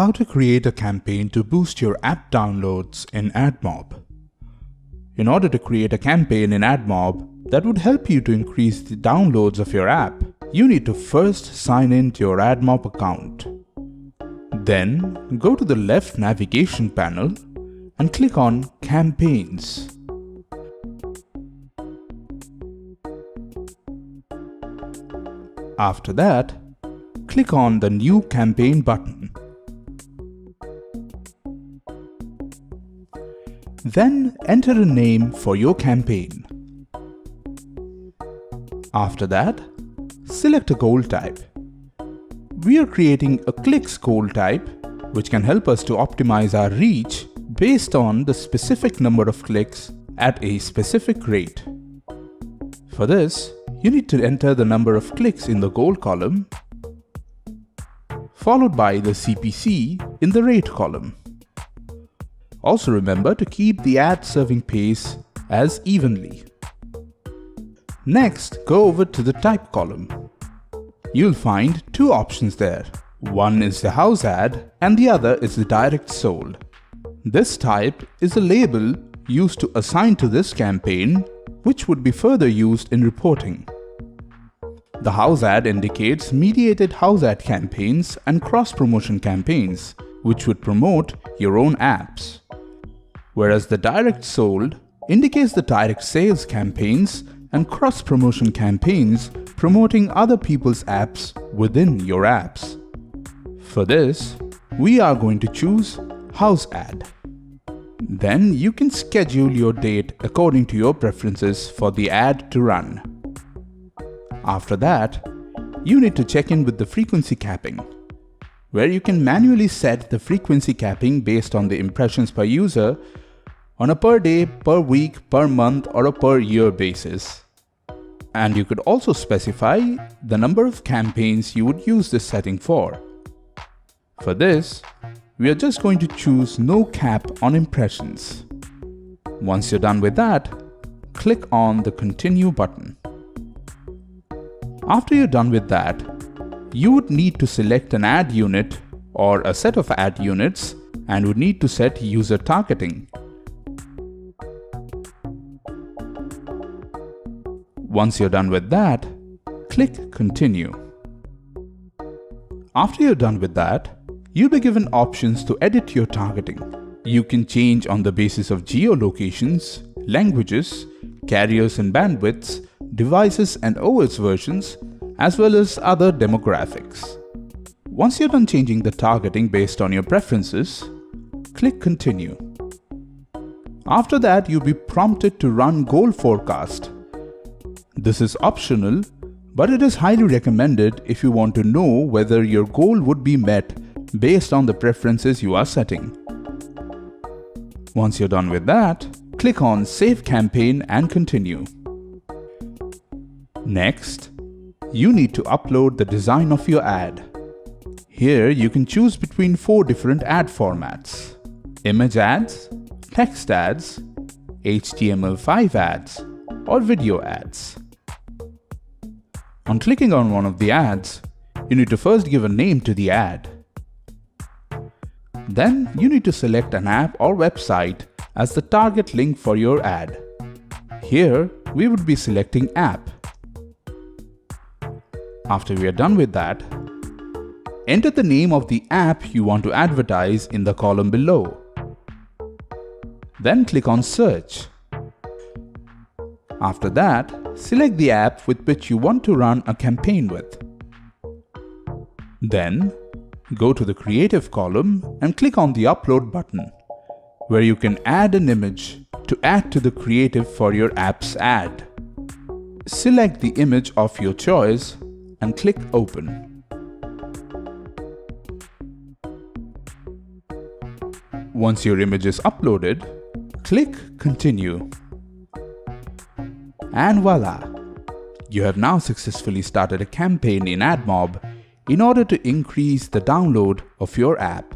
How to create a campaign to boost your app downloads in Admob. In order to create a campaign in Admob that would help you to increase the downloads of your app, you need to first sign in to your Admob account. Then go to the left navigation panel and click on Campaigns. After that, click on the New Campaign button. Then enter a name for your campaign. After that, select a goal type. We are creating a clicks goal type, which can help us to optimize our reach based on the specific number of clicks at a specific rate. For this, you need to enter the number of clicks in the goal column, followed by the CPC in the rate column. Also remember to keep the ad serving pace as evenly. Next, go over to the type column. You'll find two options there. One is the house ad and the other is the direct sold. This type is a label used to assign to this campaign, which would be further used in reporting. The house ad indicates mediated house ad campaigns and cross-promotion campaigns, which would promote your own apps. Whereas the direct sold indicates the direct sales campaigns and cross-promotion campaigns promoting other people's apps within your apps. For this, we are going to choose house ad. Then you can schedule your date according to your preferences for the ad to run. After that, you need to check in with the frequency capping, where you can manually set the frequency capping based on the impressions per user on a per day, per week, per month or a per year basis. And you could also specify the number of campaigns you would use this setting for. For this, we are just going to choose no cap on impressions. Once you're done with that, click on the Continue button. After you're done with that, you would need to select an ad unit or a set of ad units and would need to set user targeting. Once you're done with that, click Continue. After you're done with that, you'll be given options to edit your targeting. You can change on the basis of geolocations, languages, carriers and bandwidths, devices and OS versions, as well as other demographics. Once you're done changing the targeting based on your preferences, click Continue. After that, you'll be prompted to run goal forecast. This is optional, but it is highly recommended if you want to know whether your goal would be met based on the preferences you are setting. Once you're done with that, click on Save Campaign and Continue. Next, you need to upload the design of your ad. Here you can choose between 4 different ad formats: image ads, text ads, HTML5 ads, or video ads. On clicking on one of the ads, you need to first give a name to the ad. Then you need to select an app or website as the target link for your ad. Here we would be selecting app. After we are done with that, enter the name of the app you want to advertise in the column below. Then click on Search. After that, select the app with which you want to run a campaign with. Then, go to the Creative column and click on the Upload button, where you can add an image to add to the creative for your app's ad. Select the image of your choice and click Open. Once your image is uploaded, click Continue. And voila! You have now successfully started a campaign in Admob in order to increase the download of your app.